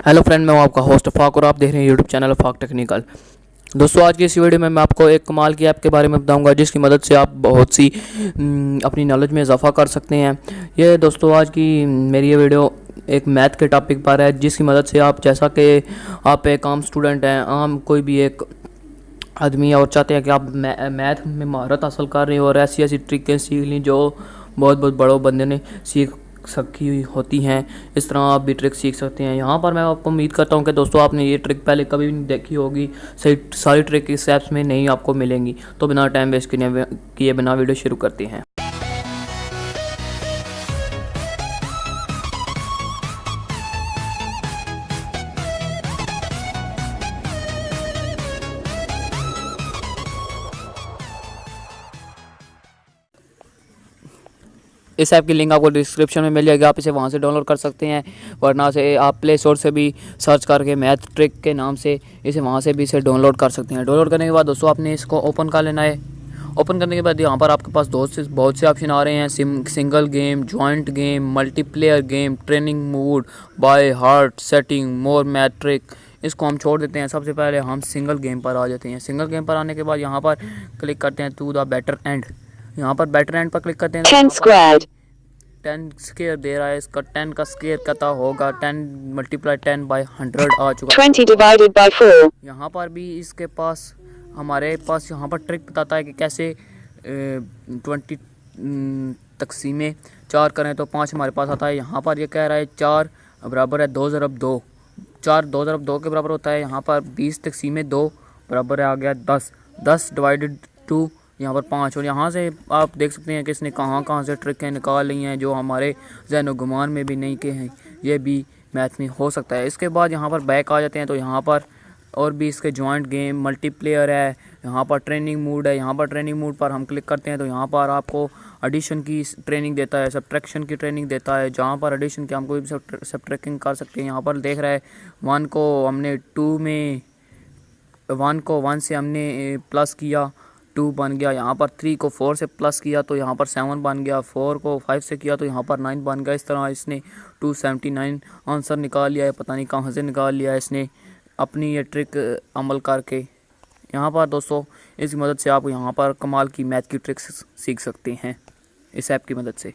Hello friend, मैं हूं आपका होस्ट फाक और आप देख रहे हैं यूट्यूब चैनल फाक टेक्निकल। दोस्तों, आज की इस वीडियो में मैं आपको एक कमाल की ऐप के बारे में बताऊंगा जिसकी मदद से आप बहुत सी अपनी नॉलेज में इजाफा कर सकते हैं। ये दोस्तों, आज की मेरी ये वीडियो एक मैथ के टॉपिक पर है जिसकी मदद से आप, जैसा कि आप एक आम स्टूडेंट हैं, आम कोई भी एक आदमी और चाहते हैं कि आप मैथ में महारत हासिल कर रहे हो और ऐसी ऐसी ट्रिकें सीख ली जो बहुत बहुत बड़ों बंदे ने सीख सकी हुई होती हैं, इस तरह आप भी ट्रिक सीख सकते हैं। यहाँ पर मैं आपको उम्मीद करता हूँ कि दोस्तों आपने ये ट्रिक पहले कभी भी नहीं देखी होगी। सही सारी ट्रिक इस ऐप्स में नहीं आपको मिलेंगी। तो बिना टाइम वेस्ट किए बिना वीडियो शुरू करते हैं। इस ऐप की लिंक आपको डिस्क्रिप्शन में मिल जाएगी, आप इसे वहाँ से डाउनलोड कर सकते हैं, वरना से आप प्ले स्टोर से भी सर्च करके मैथ ट्रिक के नाम से इसे वहाँ से भी इसे डाउनलोड कर सकते हैं। डाउनलोड करने के बाद दोस्तों आपने इसको ओपन कर लेना है। ओपन करने के बाद यहाँ पर आपके पास बहुत से ऑप्शन आ रहे हैं। Single game, joint game, multiplayer game, training mode, by heart setting, more math trick. इसको हम छोड़ देते हैं। सबसे पहले हम सिंगल गेम पर आ जाते हैं। सिंगल गेम पर आने के बाद यहाँ पर क्लिक करते हैं टू द बेटर एंड। यहाँ पर बेटर एंड पर क्लिक करते हैं। 10 squared 10 स्क्वायर दे रहा है। इसका 10 का स्क्वायर कितना होगा? 10 मल्टीप्लाई 10 बाई 100 आ चुका है। 20 divided by 4 यहाँ पर भी इसके पास हमारे पास यहाँ पर ट्रिक बताता है कि कैसे 20 तकसीमें 4 करें तो 5 हमारे पास आता है। यहाँ पर ये कह रहा है 4 बराबर है 2 ज़रब 2। 4 2 ज़रब 2 के बराबर होता है। यहाँ पर 20 तकसीमें 2 बराबर है आ गया 10। 10 डिवाइडेड 2 यहाँ पर 5। और यहाँ से आप देख सकते हैं कि इसने कहाँ से ट्रिकें निकाल ली हैं जो हमारे ज़हन व गुमान में भी नहीं के हैं। ये भी मैथ में हो सकता है। इसके बाद यहाँ पर बैक आ जाते हैं तो यहाँ पर और भी इसके जॉइंट गेम, मल्टीप्लेयर है, यहाँ पर ट्रेनिंग मोड है। यहाँ पर ट्रेनिंग मोड पर हम क्लिक करते हैं तो यहाँ पर आपको एडिशन की ट्रेनिंग देता है, सब्ट्रैक्शन की ट्रेनिंग देता है। जहाँ पर एडिशन की हम कोई भी सब्ट्रैक्टिंग कर सकते हैं। यहाँ पर देख रहा है 1 को हमने 2 में 1 को 1 से हमने प्लस किया, 2 बन गया। यहाँ पर 3 को 4 से प्लस किया तो यहाँ पर 7 बन गया। 4 को 5 से किया तो यहाँ पर 9 बन गया। इस तरह इसने 279 आंसर निकाल लिया है। पता नहीं कहाँ से निकाल लिया है इसने अपनी ये ट्रिक अमल करके। यहाँ पर दोस्तों इसकी मदद से आप यहाँ पर कमाल की मैथ की ट्रिक्स सीख सकते हैं इस ऐप की मदद से।